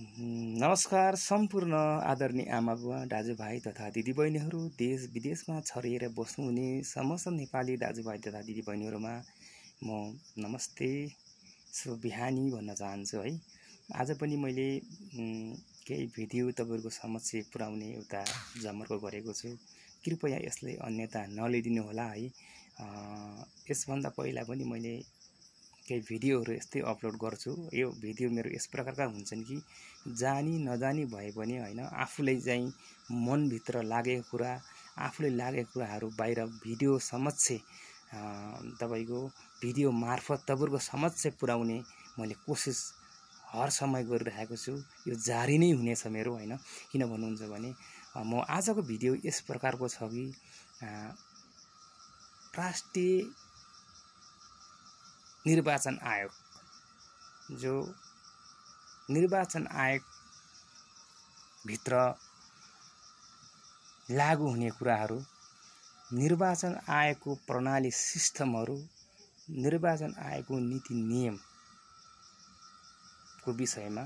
नमस्कार सम्पूर्ण आदरणीय आमाबुवा दाजुभाइ तथा दिदीबहिनीहरू देश विदेशमा छरिएर बस्नुहुने समस्त नेपाली दाजुभाइ तथा दिदीबहिनीहरूमा म नमस्ते शुभ बिहानी भन्न चाहन्छु है। आज पनि मैले केही भिडियो तपाईहरुको समक्ष पुर्याउने एउटा जमर्को गरेको छु। कृपया यसलाई अन्यथा नलिदिनु होला है। यसभन्दा पहिला पनि मैले केही भिडियोहरू यस्तै अपलोड गर्छु। यो भिडियो मेरो यस प्रकारका हुन्छन् कि जानी नजानी भए पनि हैन, आफूलाई चाहिँ मनभित्र लागेको कुरा, आफूले लागेको कुराहरू बाहिर भिडियो समक्ष तपाईको भिडियो मार्फत तपाईहरुको समक्ष पुर्याउने मैले कोसिस हर समय गरिरहेको छु। यो जारी नै हुनेछ मेरो हैन। किन भन्नुहुन्छ भने म आजको भिडियो यस प्रकारको छ कि राष्ट्रिय निर्वाचन आयोग, जो निर्वाचन आयोग भित्र लागू हुने कुराहरू, निर्वाचन आयोगको प्रणाली सिस्टमहरू, निर्वाचन आयोगको नीति नियम को विषयमा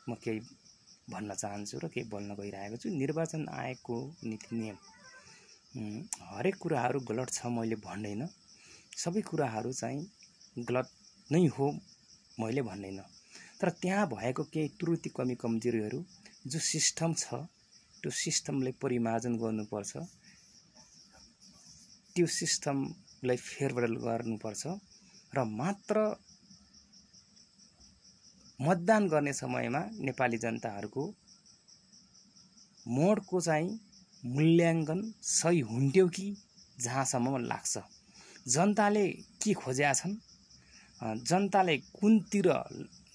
म केही भन्न चाहन्छु र केही बोल्न गइरहेको छु। निर्वाचन आयोगको नीति नियम हरेक कुराहरू गलत छ मैले भन्दैन, सबै कुराहरू चाहिँ गलत नै हो मैले भन्दैन, तर त्यहाँ भएको केही त्रुटि कमी कमजोरीहरू जो सिस्टम छ त्यो सिस्टमलाई परिमार्जन गर्नुपर्छ, त्यो सिस्टमलाई फेरबदल गर्नुपर्छ र मात्र मतदान गर्ने समयमा नेपाली जनताहरूको मोडको चाहिँ मूल्याङ्कन सही हुन्थ्यो कि जहाँसम्म लाग्छ। जनताले के खोजेका छन्, जनताले कुनतिर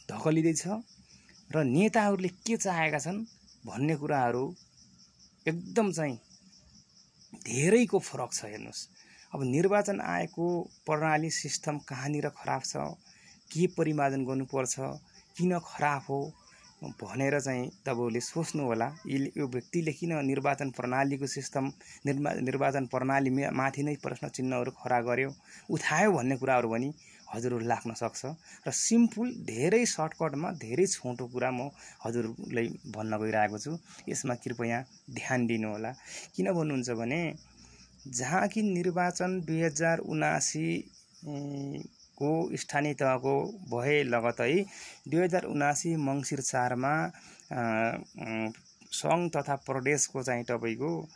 धकलिँदैछ र नेताहरूले के चाहेका छन् भन्ने कुराहरू एकदम चाहिँ धेरैको फरक छ। हेर्नुस्, अब निर्वाचन आयोगको प्रणाली सिस्टम कहाँनिर खराब छ, के परिमार्जन गर्नुपर्छ, किन खराब हो भनेर चाहिँ तपाईहरुले सोच्नु होला। यो व्यक्तिले किन निर्वाचन प्रणालीको सिस्टम, निर्वाचन प्रणाली माथि नै प्रश्न चिन्हहरू खडा गर्यो, उठायो भन्ने कुराहरू पनि हजुरहरु लाग्न सक्छ। र सिम्पल धेरै सर्टकटमा धेरै छोटो कुरा म हजुरहरुलाई भन्न गइरहेको छु। यसमा कृपया ध्यान दिनु होला। किन भन्नुहुन्छ भने जहाँ कि निर्वाचन 2079 को स्थानीय तहको भए लगतै 2079 मंसिर 4 मा संघ तथा प्रदेशको चाहिँ तपाईको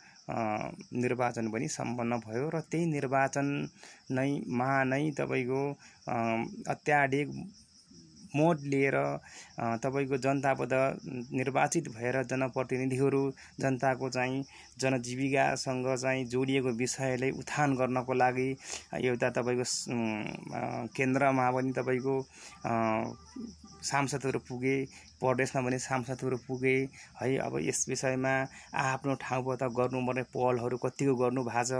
निर्वाचन पनि सम्पन्न भयो र त्यही निर्वाचन नै तपाईको अत्याधिक मोड लिएर तपाईको जनताबाट निर्वाचित भएर जनप्रतिनिधिहरू जनताको चाहिँ जनजीविकासँग चाहिँ जोडिएको विषयलाई उत्थान गर्नको लागि एउटा तपाईको केन्द्रमा पनि तपाईको सांसदहरू पुगे, प्रदेशमा पनि सांसदहरू पुगे है। अब यस विषयमा आफ्नो ठाउँबाट गर्नुपर्ने पहलहरू कतिको गर्नु भएको छ,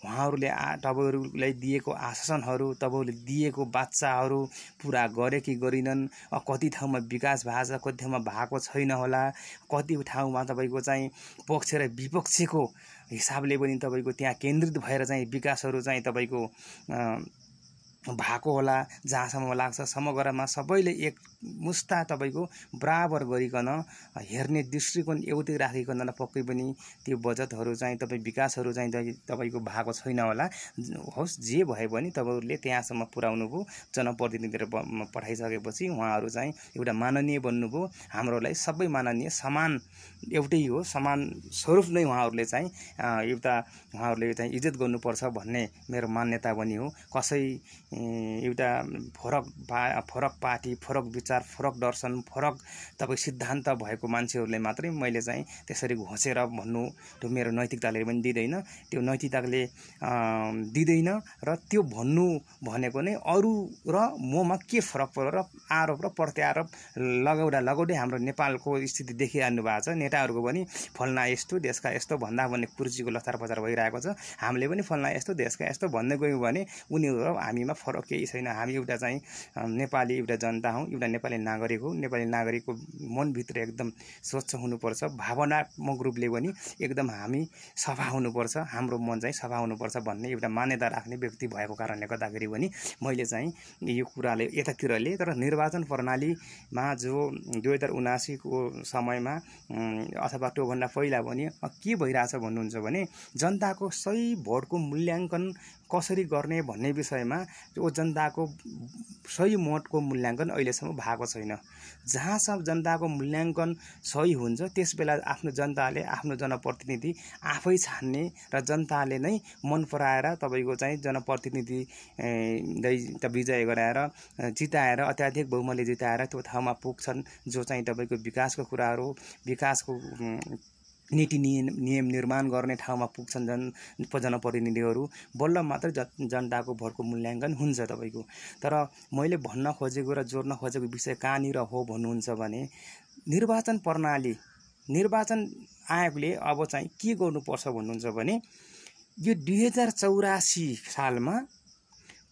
उहाँहरूले तपाईहरुलाई दिएको आश्वासनहरू, तपाईहरुले दिएको बाचाहरू पूरा गरे कि गरिनन्, कति ठाउँमा विकास भएको छ, कति ठाउँमा भएको छैन होला, कति ठाउँमा तपाईको चाहिँ पक्ष र विपक्षको हिसाबले पनि तपाईको त्यहाँ केन्द्रित भएर चाहिँ विकासहरू चाहिँ तपाईको भएको होला। जहाँसम्म लाग्छ समग्रमा सबैले एक मुस्ता तपाईको बराबर गरिकन हेर्ने दृष्टिकोण एउटै राखिकन पक्कै पनि त्यो बजेटहरू चाहिँ तपाई विकासहरू चाहिँ तपाईको भएको छैन होला। होस् जे भए पनि तपाईहरुले त्यहाँसम्म पुर्याउनु भो, जनप्रतिनिधिहरू पठाइसकेपछि उहाँहरू चाहिँ एउटा माननीय बन्नुभयो। हाम्रोलाई सबै माननीय समान एउटै हो, समान स्वरूप नै उहाँहरूले चाहिँ उहाँहरूले चाहिँ इज्जत गर्नुपर्छ भन्ने मेरो मान्यता पनि हो। कसै एउटा फरक पार्टी, फरक विचार, फरक दर्शन, फरक तपाई सिद्धान्त भएको मान्छेहरूले मात्रै मैले चाहिँ त्यसरी घोषेर भन्नु त्यो मेरो नैतिकताले पनि दिदैन, त्यो नैतिकताले दिदैन। र त्यो भन्नु भनेको नै अरु र ममा के फरक पर्यो र आरोप र प्रत्यारोप लगाउँदै हाम्रो नेपालको स्थिति देखिरहनु भएको छ। नेताहरूको पनि फल्ना यस्तो, देशका यस्तो भन्दा भन्ने कुर्सीको लथार पचार भइरहेको छ। हामीले पनि फल्ना यस्तो, देशका यस्तो भन्दै गयौँ भने उनीहरू र हामीमा फरक केही छैन। हामी एउटा चाहिँ नेपाली एउटा जनता हौं, एउटा नेपाली नागरिक हो। नेपाली नागरिकको मनभित्र एकदम स्वच्छ हुनुपर्छ, भावनात्मक रूपले पनि एकदम हामी सफा हुनुपर्छ, हाम्रो मन चाहिँ सफा हुनुपर्छ भन्ने एउटा मान्यता राख्ने व्यक्ति भएको कारणले गर्दाखेरि पनि मैले चाहिँ यो कुराले यतातिरले। तर निर्वाचन प्रणालीमा जो 2079 को समयमा अथवा त्योभन्दा पहिला पनि के भइरहेछ भन्नुहुन्छ भने जनताको सही भोटको मूल्याङ्कन कसरी गर्ने भन्ने विषयमा त्यो जनताको सही मतको मूल्याङ्कन अहिलेसम्म भएको छैन। जहाँसम्म जनताको मूल्याङ्कन सही हुन्छ त्यसबेला आफ्नो जनताले आफ्नो जनप्रतिनिधि आफै छान्ने र जनताले नै मन पराएर तपाईँको चाहिँ जनप्रतिनिधि विजय गराएर जिताएर अत्याधिक बहुमतले जिताएर त्यो ठाउँमा पुग्छन् जो चाहिँ तपाईँको विकासको कुराहरू, विकासको नीति नियम निर्माण गर्ने ठाउँमा पुग्छन् जनप्रतिनिधिहरू, बल्ल मात्र जनताको भोटको मूल्याङ्कन हुन्छ तपाईँको। तर मैले भन्न खोजेको र जोड्न खोजेको विषय कहाँनिर हो भन्नुहुन्छ भने निर्वाचन प्रणाली, निर्वाचन आयोगले अब चाहिँ के गर्नुपर्छ भन्नुहुन्छ भने यो 2084 सालमा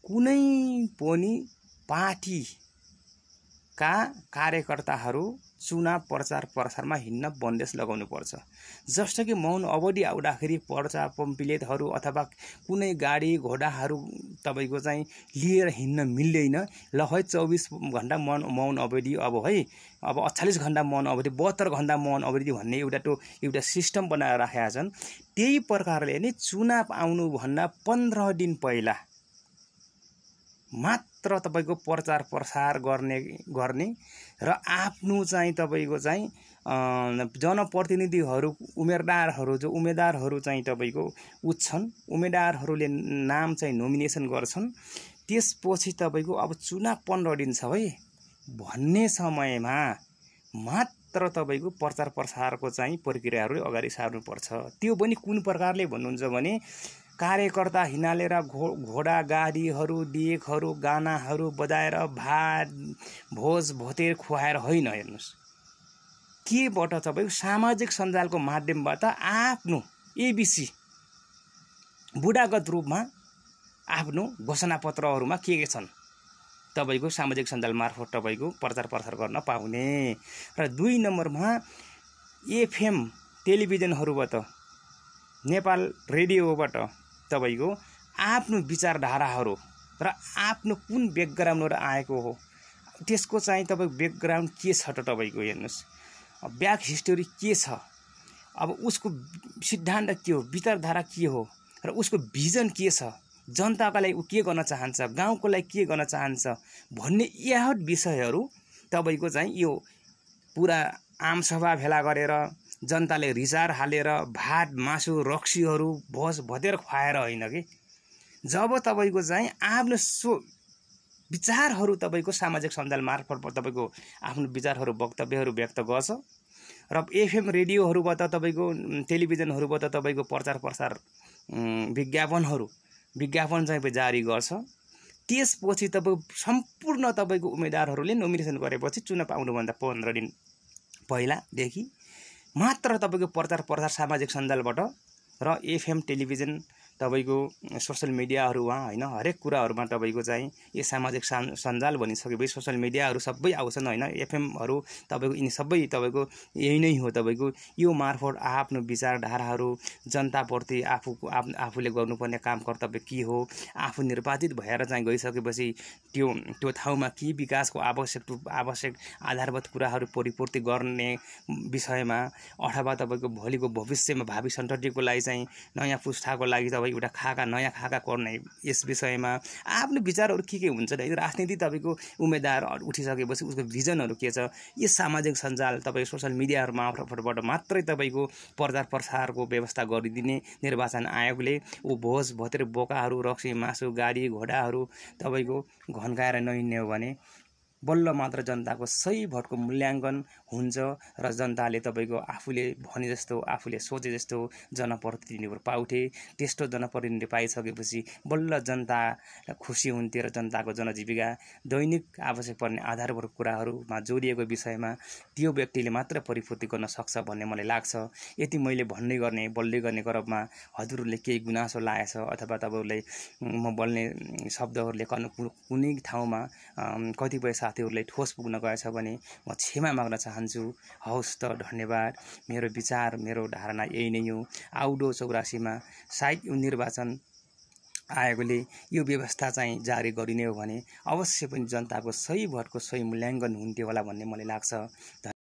कुनै पनि पार्टीका कार्यकर्ताहरू चुनाव प्रचार प्रसारमा हिँड्न बन्देज लगाउनु पर्छ। जस्तो कि मौन अवधि आउँदाखेरि पर्चा पम्पलेटहरू अथवा कुनै गाडी घोडाहरू तपाईँको चाहिँ लिएर हिँड्न मिल्दैन। ल है 24 घण्टा मौन अवधि, अब है अब 48 घण्टा मौन अवधि, 72 घण्टा मौन अवधि भन्ने एउटा सिस्टम बनाएर राखेका छन्। त्यही प्रकारले नै चुनाव आउनुभन्दा 15 दिन पहिला मात्र तपाईँको प्रचार प्रसार गर्ने र आफ्नो चाहिँ तपाईँको चाहिँ जनप्रतिनिधिहरू उम्मेदवारहरू चाहिँ तपाईँको उठ्छन्, उम्मेदवारहरूले नाम चाहिँ नोमिनेसन गर्छन्। त्यसपछि तपाईँको अब चुनाव 15 दिन छ है भन्ने समयमा मात्र तपाईँको प्रचार प्रसारको चाहिँ प्रक्रियाहरू अगाडि सार्नुपर्छ। त्यो पनि कुन प्रकारले भन्नुहुन्छ भने कार्यकर्ता हिँडालेर घोडा गाडीहरू डेकहरू गानाहरू बजाएर भात भोज भतेर खुवाएर होइन। हेर्नुहोस् केबाट तपाईँको सामाजिक सञ्जालको माध्यमबाट आफ्नो एबिसी बुढागत रूपमा आफ्नो घोषणापत्रहरूमा के छन् तपाईँको सामाजिक सञ्जाल मार्फत तपाईँको प्रचार प्रसार गर्न पाउने। र 2 नम्बरमा एफएम टेलिभिजनहरूबाट, नेपाल रेडियोबाट तपाईँको आफ्नो विचारधाराहरू र आफ्नो कुन ब्याकग्राउन्डबाट आएको हो त्यसको चाहिँ तपाईँको ब्याकग्राउन्ड के छ त तपाईँको हेर्नुहोस्, ब्याक हिस्टोरी के छ, अब उसको सिद्धान्त के हो, विचारधारा के हो र उसको भिजन के छ, जनताको लागि ऊ के गर्न चाहन्छ, गाउँको लागि के गर्न चाहन्छ भन्ने यही विषयहरू तपाईँको चाहिँ यो पुरा आमसभा भेला गरेर जनताले रिचार हालेर भात मासु रक्सीहरू भोज भतेर खुवाएर होइन कि। जब तपाईँको चाहिँ आफ्नो विचारहरू तपाईँको सामाजिक सञ्जाल मार्फत तपाईँको आफ्नो विचारहरू वक्तव्यहरू व्यक्त गर्छ र एफएम रेडियोहरूबाट तपाईँको टेलिभिजनहरूबाट तपाईँको प्रचार प्रसार विज्ञापन चाहिँ जारी गर्छ। त्यसपछि तपाईँको सम्पूर्ण तपाईँको उम्मेदवारहरूले नोमिनेसन गरेपछि चुनाव आउनुभन्दा 15 दिन पहिलादेखि मात्र तपाईँको प्रचार प्रसार सामाजिक सञ्जालबाट र एफएम टेलिभिजन तपाईँको सोसल मिडियाहरूमा होइन हरेक कुराहरूमा तपाईँको चाहिँ यो सामाजिक सञ्जाल भनिसकेपछि सोसल मिडियाहरू सबै आउँछन् होइन। एफएमहरू तपाईँको यिनी सबै तपाईँको यही नै हो। तपाईँको यो मार्फत आफ्नो विचारधाराहरू जनताप्रति आफूले गर्नुपर्ने काम कर्तव्य के हो, आफू निर्वाचित भएर चाहिँ गइसकेपछि त्यो ठाउँमा के विकासको आवश्यक आधारभूत कुराहरू परिपूर्ति गर्ने विषयमा अथवा तपाईँको भोलिको भविष्यमा भावी सन्ततिको लागि चाहिँ नयाँ पुस्ताको लागि तपाईँ एउटा नयाँ खाका गर्ने यस विषयमा आफ्नो विचारहरू के हुन्छ र राजनीति तपाईँको उम्मेदवार उठिसकेपछि उसको भिजनहरू के छ, यस सामाजिक सञ्जाल तपाईँ सोसल मिडियाहरू मार्फतबाट मात्रै तपाईँको प्रचार प्रसारको व्यवस्था गरिदिने निर्वाचन आयोगले ऊ भोज भतेर बोकाहरू रक्सी मासु गाडी घोडाहरू तपाईँको घन्काएर नहिँड्ने हो भने बल्ल मात्र जनताको सही भोटको मूल्याङ्कन हुन्छ र जनताले तपाईँको आफूले भने जस्तो आफूले सोचे जस्तो जनप्रतिनिधिहरू पाउँथे। त्यस्तो जनप्रतिनिधि पाइसकेपछि बल्ल जनता खुसी हुन्थे र जनताको जनजीविका दैनिक आवश्यक पर्ने आधारभूत कुराहरूमा जोडिएको विषयमा त्यो व्यक्तिले मात्र परिपूर्ति गर्न सक्छ भन्ने मलाई लाग्छ। यति मैले बोल्दै गर्ने क्रममा हजुरहरूले केही गुनासो लागेछ अथवा तपाईँहरूले म बोल्ने शब्दहरूले कुनै ठाउँमा कतिपय साथीहरूलाई ठोस पुग्न गएछ भने म क्षमा माग्न चाहन्छु। हवस् त, धन्यवाद। मेरो विचार, मेरो धारणा यही नै हो। आउँदो 84मा सायद यो निर्वाचन आयोगले यो व्यवस्था चाहिँ जारी गरिने हो भने अवश्य पनि जनताको सही भोटको सही मूल्याङ्कन हुन्थ्यो होला भन्ने मलाई लाग्छ।